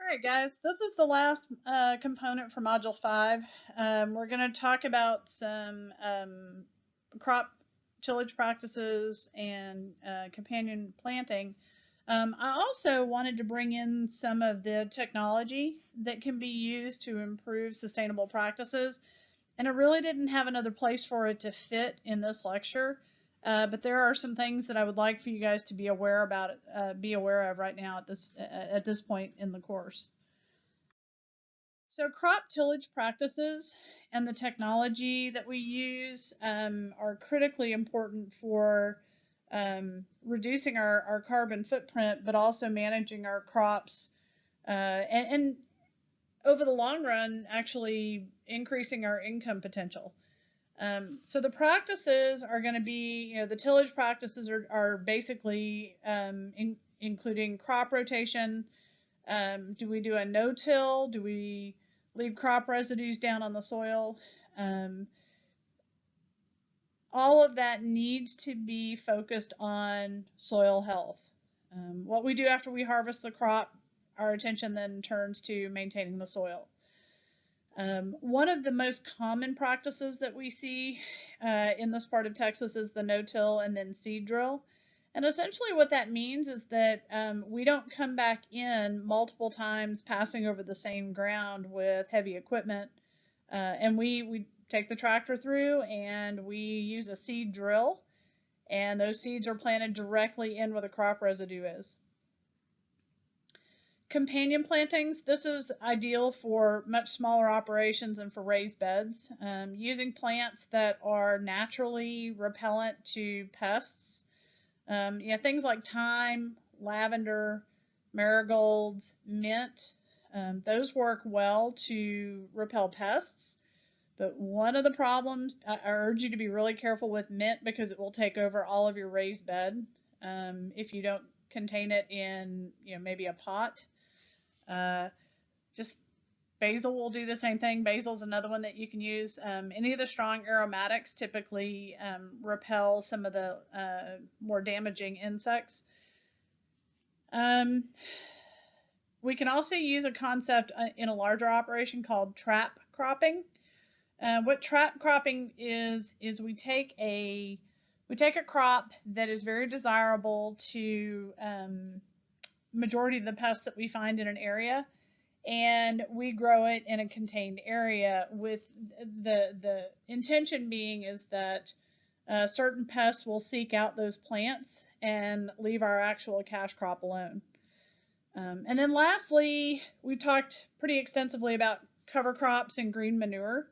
All right, guys, this is the last component for Module 5. We're going to talk about some crop tillage practices and companion planting. I also wanted to bring in some of the technology that can be used to improve sustainable practices, and I really didn't have another place for it to fit in this lecture. But there are some things that I would like for you guys to be aware of right now at this point in the course. So crop tillage practices and the technology that we use are critically important for reducing our carbon footprint, but also managing our crops and over the long run, actually increasing our income potential. So the practices are going to be, the tillage practices are basically including crop rotation. Do we do a no-till? Do we leave crop residues down on the soil? All of that needs to be focused on soil health. What we do after we harvest the crop, our attention then turns to maintaining the soil. One of the most common practices that we see in this part of Texas is the no-till and then seed drill. And essentially what that means is that we don't come back in multiple times passing over the same ground with heavy equipment. And we take the tractor through and we use a seed drill, and those seeds are planted directly in where the crop residue is. Companion plantings, this is ideal for much smaller operations and for raised beds. Using plants that are naturally repellent to pests. Things like thyme, lavender, marigolds, mint, those work well to repel pests. But one of the problems, I urge you to be really careful with mint because it will take over all of your raised bed if you don't contain it in maybe a pot. Just basil will do the same thing. Basil is another one that you can use. Any of the strong aromatics typically repel some of the more damaging insects. We can also use a concept in a larger operation called trap cropping. What trap cropping is we take a crop that is very desirable to majority of the pests that we find in an area, and we grow it in a contained area with the intention being is that certain pests will seek out those plants and leave our actual cash crop alone. And then lastly, we've talked pretty extensively about cover crops and green manure.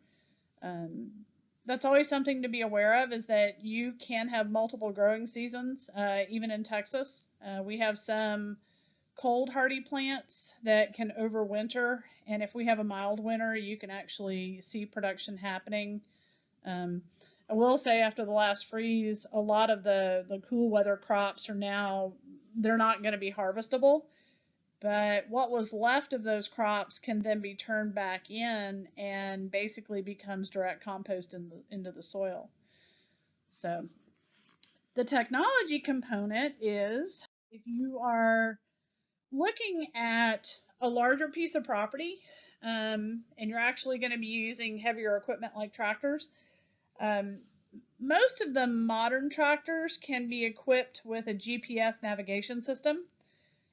That's always something to be aware of, is that you can have multiple growing seasons, even in Texas. We have some cold hardy plants that can overwinter, and if we have a mild winter, you can actually see production happening. I will say after the last freeze, a lot of the cool weather crops they're not going to be harvestable, but what was left of those crops can then be turned back in and basically becomes direct compost into the soil. So the technology component is, if you are looking at a larger piece of property and you're actually going to be using heavier equipment like tractors, most of the modern tractors can be equipped with a GPS navigation system,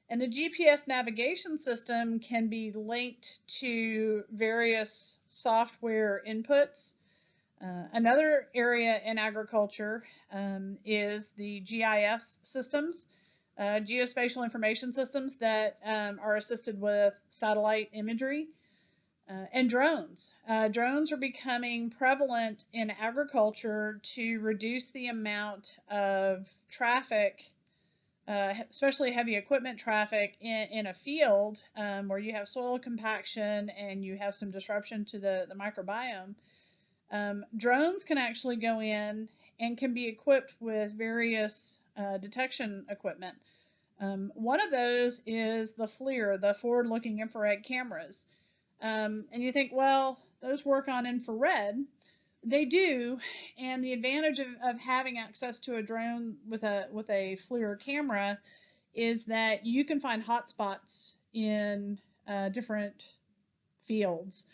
and the GPS navigation system can be linked to various software inputs. Another area in agriculture is the GIS systems. Geospatial information systems that are assisted with satellite imagery, and drones. Drones are becoming prevalent in agriculture to reduce the amount of traffic, especially heavy equipment traffic in a field where you have soil compaction and you have some disruption to the microbiome. Drones can actually go in and can be equipped with various detection equipment. One of those is the FLIR, the forward-looking infrared cameras. And you think, well, those work on infrared. They do, and the advantage of having access to a drone with a FLIR camera is that you can find hotspots in different fields.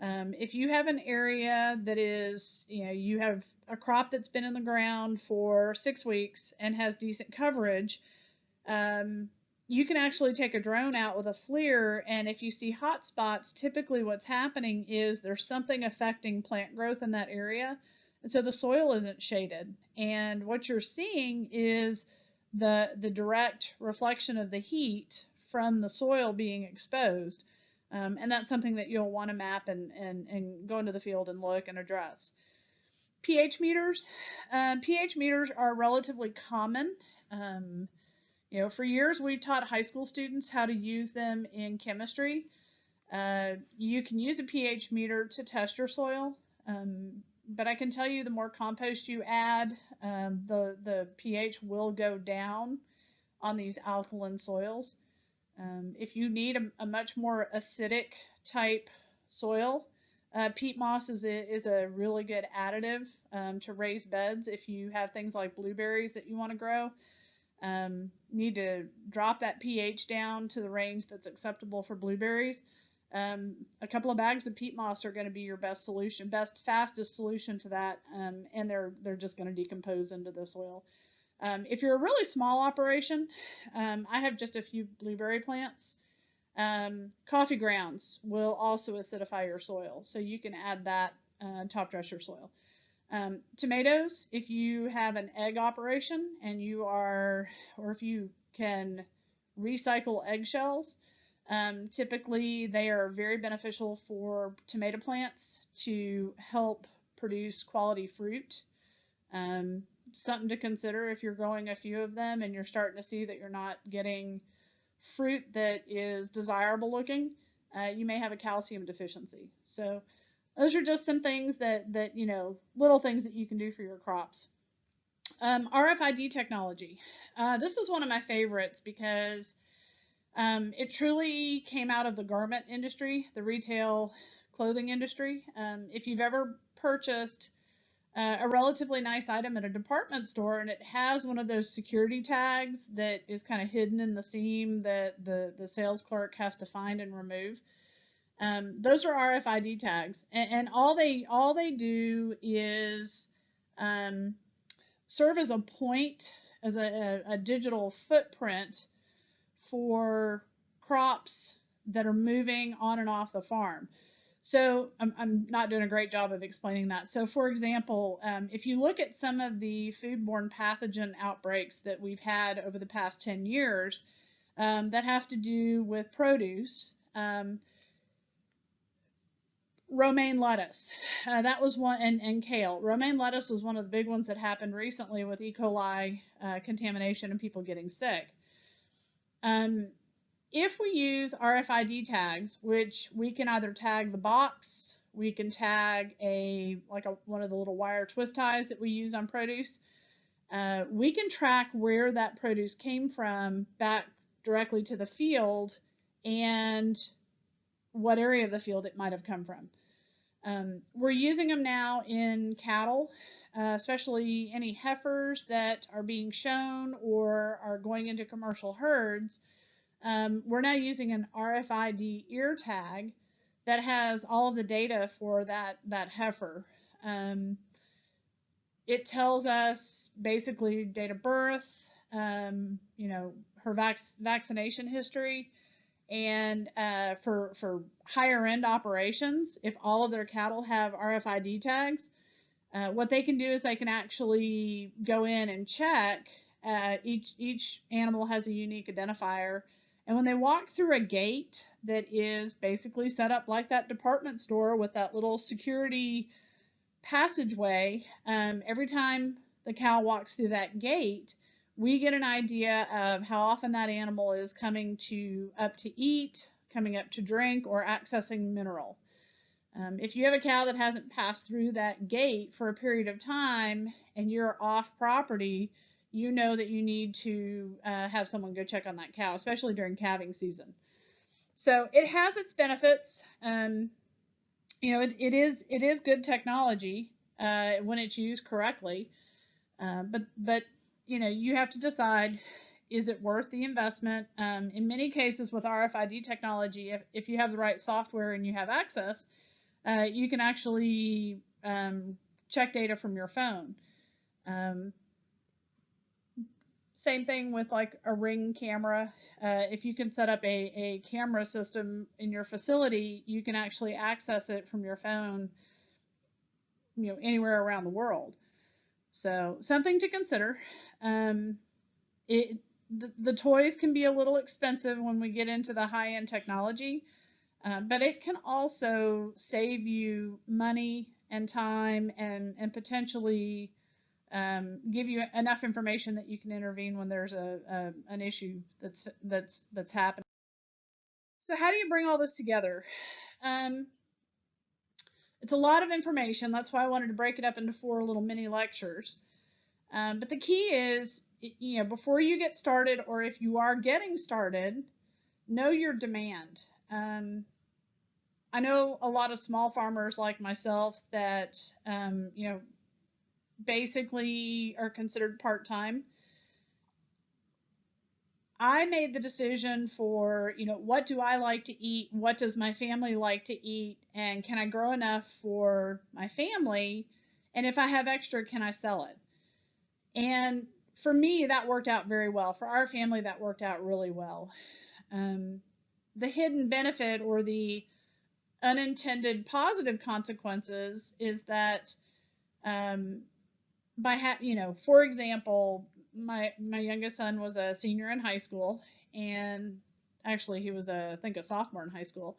If you have an area that is, you have a crop that's been in the ground for 6 weeks and has decent coverage, you can actually take a drone out with a FLIR, and if you see hot spots, typically what's happening is there's something affecting plant growth in that area, and so the soil isn't shaded. And what you're seeing is the direct reflection of the heat from the soil being exposed. And that's something that you'll want to map and go into the field and look and address. pH meters. pH meters are relatively common. For years we've taught high school students how to use them in chemistry. You can use a pH meter to test your soil, but I can tell you the more compost you add, the pH will go down on these alkaline soils. If you need a much more acidic type soil, peat moss is a really good additive to raised beds. If you have things like blueberries that you want to grow, need to drop that pH down to the range that's acceptable for blueberries. A couple of bags of peat moss are going to be your best solution, fastest solution to that, and they're just going to decompose into the soil. If you're a really small operation, I have just a few blueberry plants. Coffee grounds will also acidify your soil, so you can add that top dress your soil. Tomatoes, if you have an egg operation and or if you can recycle eggshells, typically they are very beneficial for tomato plants to help produce quality fruit. Something to consider if you're growing a few of them and you're starting to see that you're not getting fruit that is desirable looking, you may have a calcium deficiency. So those are just some things that little things that you can do for your crops. RFID technology. This is one of my favorites because it truly came out of the garment industry, the retail clothing industry. If you've ever purchased a relatively nice item at a department store and it has one of those security tags that is kind of hidden in the seam that the sales clerk has to find and remove, those are RFID tags, and all they do is serve as a point, as a digital footprint for crops that are moving on and off the farm. So I'm not doing a great job of explaining that. So for example, if you look at some of the foodborne pathogen outbreaks that we've had over the past 10 years that have to do with produce, romaine lettuce, that was one, and kale. Romaine lettuce was one of the big ones that happened recently with E. coli contamination and people getting sick. If we use RFID tags, which we can either tag the box, we can tag one of the little wire twist ties that we use on produce, we can track where that produce came from back directly to the field and what area of the field it might have come from. We're using them now in cattle, especially any heifers that are being shown or are going into commercial herds. We're now using an RFID ear tag that has all of the data for that heifer. It tells us basically date of birth, her vaccination history, and for higher end operations, if all of their cattle have RFID tags, what they can do is they can actually go in and check. Each animal has a unique identifier. And when they walk through a gate that is basically set up like that department store with that little security passageway, every time the cow walks through that gate, we get an idea of how often that animal is coming up to eat, coming up to drink, or accessing mineral. If you have a cow that hasn't passed through that gate for a period of time and you're off property, you know that you need to have someone go check on that cow, especially during calving season. So it has its benefits. It is good technology when it's used correctly. But you have to decide is it worth the investment? In many cases with RFID technology, if you have the right software and you have access, you can actually check data from your phone. Same thing with like a Ring camera. If you can set up a camera system in your facility, you can actually access it from your phone, anywhere around the world. So something to consider. The toys can be a little expensive when we get into the high-end technology, but it can also save you money and time and potentially give you enough information that you can intervene when there's an issue that's happening. So how do you bring all this together? It's a lot of information. That's why I wanted to break it up into 4 little mini lectures. But the key is, before you get started, or if you are getting started, know your demand. I know a lot of small farmers like myself that, basically are considered part-time. I made the decision for, what do I like to eat? What does my family like to eat? And can I grow enough for my family? And if I have extra, can I sell it? And for me, that worked out very well. For our family, that worked out really well. The hidden benefit or the unintended positive consequences is that for example, my youngest son was a senior in high school, and actually he was I think a sophomore in high school.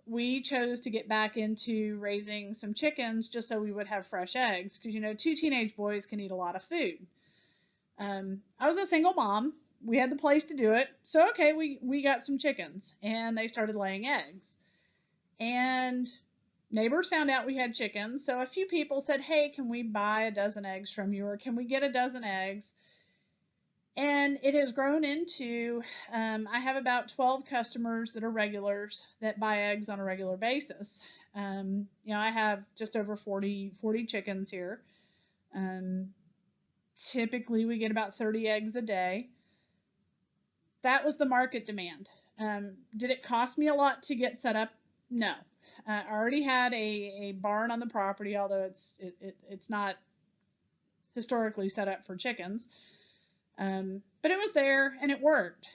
We chose to get back into raising some chickens just so we would have fresh eggs, because 2 teenage boys can eat a lot of food. I was a single mom. We had the place to do it, so okay, we got some chickens, and they started laying eggs. And neighbors found out we had chickens, so a few people said, hey, can we buy a dozen eggs from you, or can we get a dozen eggs? And it has grown into, I have about 12 customers that are regulars that buy eggs on a regular basis. I have just over 40 chickens here. Typically we get about 30 eggs a day. That was the market demand. Did it cost me a lot to get set up? No. I already had a barn on the property, although it's not historically set up for chickens. But it was there and it worked.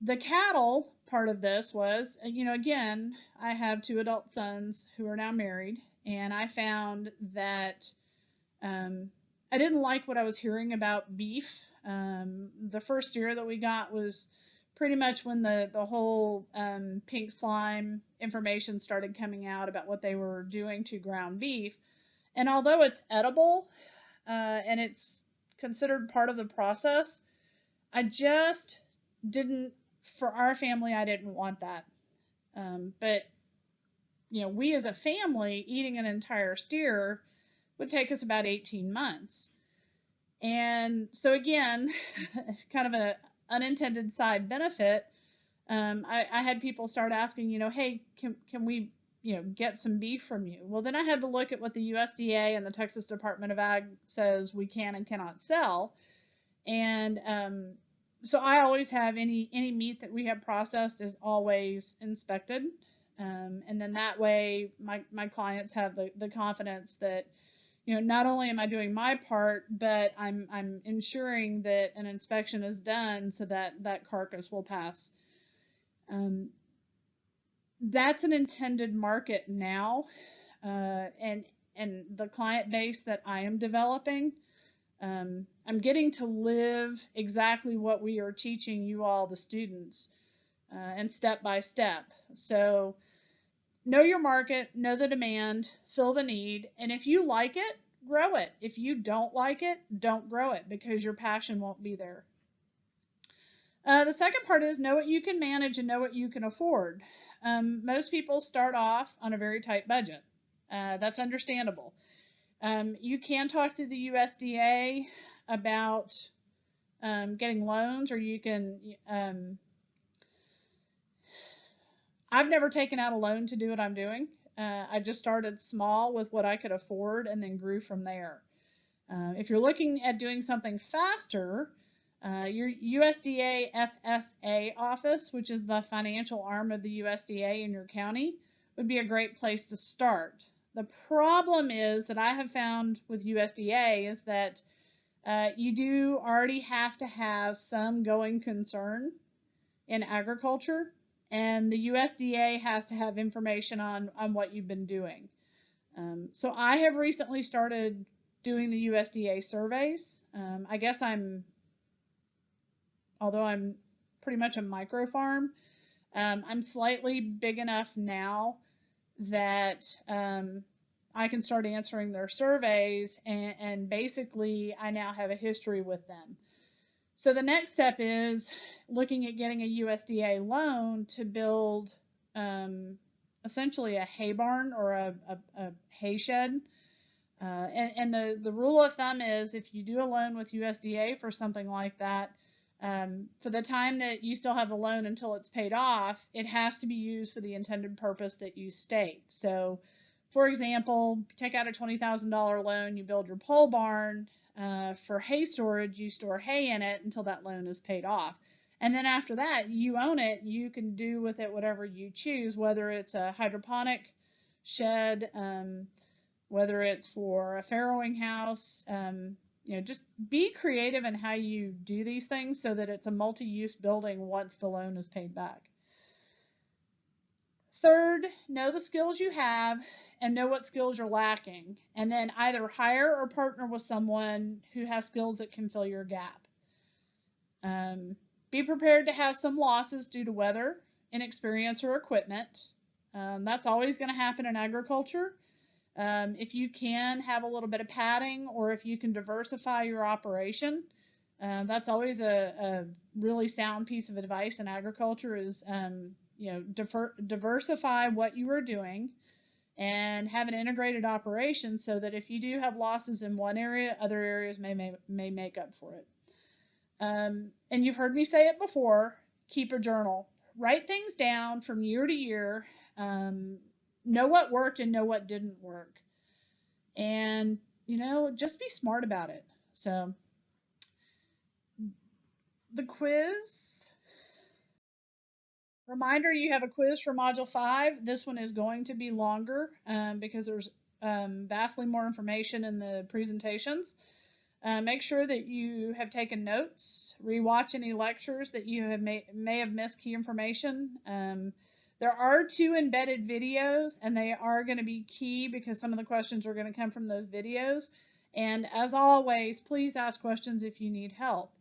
The cattle part of this was, again, I have 2 adult sons who are now married, and I found that I didn't like what I was hearing about beef. The first year that we got was pretty much when the whole pink slime information started coming out about what they were doing to ground beef. And although it's edible and it's considered part of the process, I just didn't, for our family, I didn't want that. But, we as a family, eating an entire steer would take us about 18 months. And so again, kind of an unintended side benefit, I had people start asking, hey, can we, get some beef from you? Well, then I had to look at what the USDA and the Texas Department of Ag says we can and cannot sell. And so I always have any meat that we have processed is always inspected. And then that way my clients have the confidence that, not only am I doing my part, but I'm ensuring that an inspection is done so that carcass will pass. That's an intended market now, and the client base that I am developing, I'm getting to live exactly what we are teaching you all, the students, and step by step. So know your market, know the demand, fill the need, and if you like it, grow it. If you don't like it, don't grow it, because your passion won't be there. The second part is know what you can manage and know what you can afford. Most people start off on a very tight budget. That's understandable. You can talk to the USDA about getting loans, or you can, I've never taken out a loan to do what I'm doing. I just started small with what I could afford and then grew from there. If you're looking at doing something faster, your USDA FSA office, which is the financial arm of the USDA in your county, would be a great place to start. The problem is that I have found with USDA is that you do already have to have some going concern in agriculture, and the USDA has to have information on what you've been doing. So I have recently started doing the USDA surveys. I guess although I'm pretty much a micro farm, I'm slightly big enough now that I can start answering their surveys, and basically I now have a history with them. So the next step is looking at getting a USDA loan to build essentially a hay barn or a hay shed. And the rule of thumb is if you do a loan with USDA for something like that, for the time that you still have the loan until it's paid off, it has to be used for the intended purpose that you state. So, for example, take out a $20,000 loan, you build your pole barn for hay storage, you store hay in it until that loan is paid off. And then after that, you own it, you can do with it whatever you choose, whether it's a hydroponic shed, whether it's for a farrowing house. Just be creative in how you do these things so that it's a multi-use building once the loan is paid back. Third, know the skills you have and know what skills you're lacking, and then either hire or partner with someone who has skills that can fill your gap. Be prepared to have some losses due to weather, inexperience, or equipment. That's always going to happen in agriculture. If you can have a little bit of padding, or if you can diversify your operation, that's always a really sound piece of advice in agriculture is, diversify what you are doing and have an integrated operation so that if you do have losses in one area, other areas may make up for it. And you've heard me say it before, keep a journal. Write things down from year to year. Know what worked and know what didn't work. And, just be smart about it. So, the quiz. Reminder, you have a quiz for Module 5. This one is going to be longer because there's vastly more information in the presentations. Make sure that you have taken notes, rewatch any lectures that you may have missed key information. There are 2 embedded videos, and they are going to be key because some of the questions are going to come from those videos. And as always, please ask questions if you need help.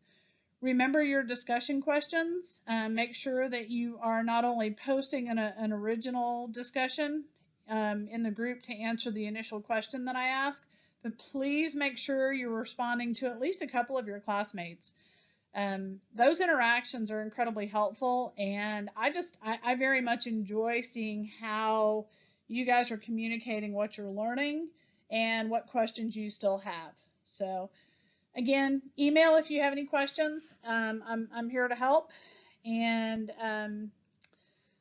Remember your discussion questions. Make sure that you are not only posting an original discussion in the group to answer the initial question that I asked, but please make sure you're responding to at least a couple of your classmates. Those interactions are incredibly helpful, and I very much enjoy seeing how you guys are communicating what you're learning and what questions you still have. So again, email if you have any questions. I'm here to help, and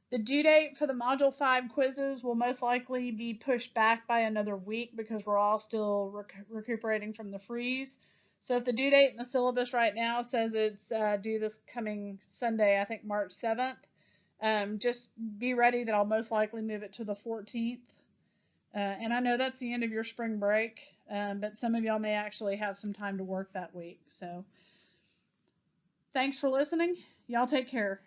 the due date for the Module 5 quizzes will most likely be pushed back by another week because we're all still recuperating from the freeze. So if the due date in the syllabus right now says it's due this coming Sunday, I think March 7th, just be ready that I'll most likely move it to the 14th. And I know that's the end of your spring break, but some of y'all may actually have some time to work that week. So thanks for listening. Y'all take care.